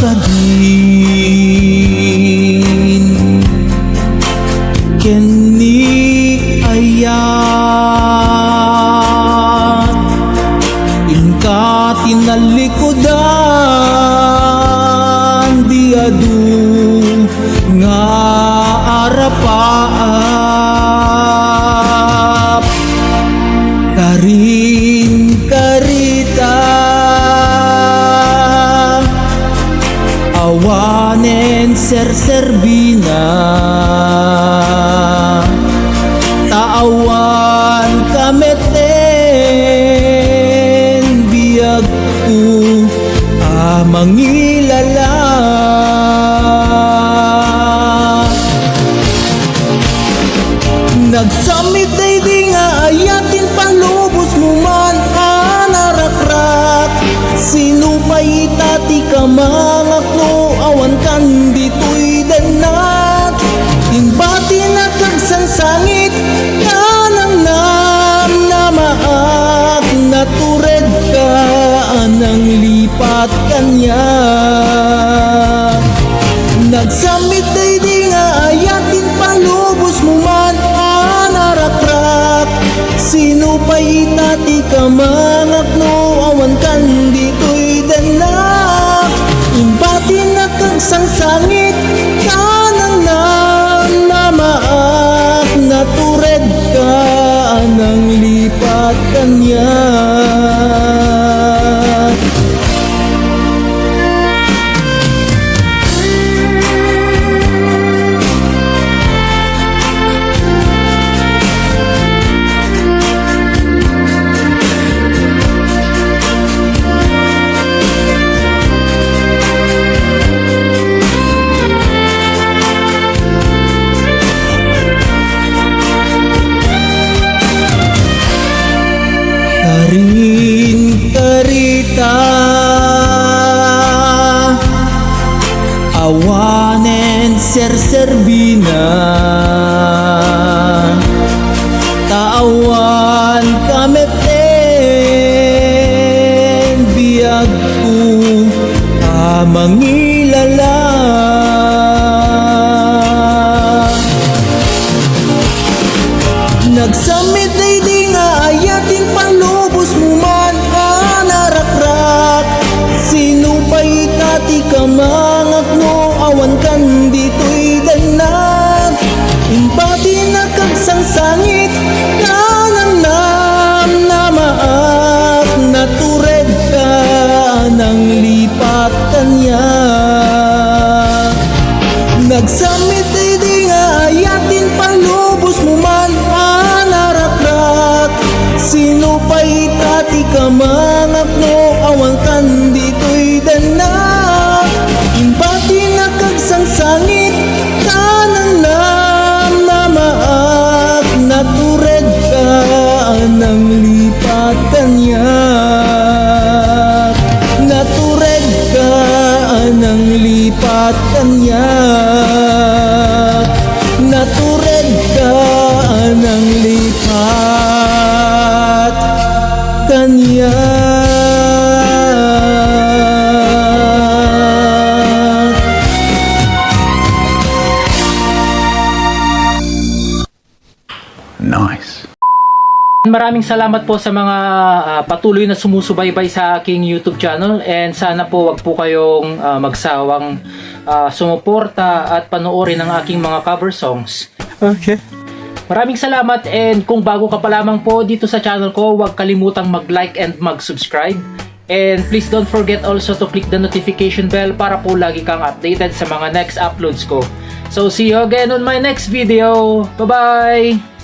ka din kini ayat inka tinalikodan di adu nga arapaap karin karita awanen serserbina taawan kameten biyag ko mangilala nagsamit ay di nga ayatin palubos mo man anarakrak sinupay tati ka mga klo awan kan dito'y danak imbati na kagsansangit kanang nam na maak natured ka anang lipat kanya nagsamit ay di nga ayatin palubos mo man anarakrak sinupay tati ka mga klo awan kan dito'y danak imbati na kagsansangit kanang nam na maak natured ka anang lipat kanya karin karita awanen serserbina taawan kameten biyag ko mangilala nagsamit ay di nga ayating palubos mo man anarakrak sinupay tati ka mga klo awan kan dito'y danak imbati na kagsangsangit kanang nam na maak natured ka nang lipat kanya nagsamit ay di nga ayatin palubos mo man anarakrak sinupay tati ka mga klo awan kan dito'y danak imbati na kagsangsangit kanang nam na maak natured ka nang lipat kanya natured ka nang lipat kanya natured ka nang lipat kanya. Nice. Maraming salamat po sa mga patuloy na sumusubaybay sa aking YouTube channel, and sana po wag po kayong magsawang sumuporta at panoorin ang aking mga cover songs. Okay. Maraming salamat, and kung bago ka pa lamang po dito sa channel ko, huwag kalimutang mag-like and mag-subscribe. And please don't forget also to click the notification bell para po lagi kang updated sa mga next uploads ko. So see you again on my next video. Bye-bye!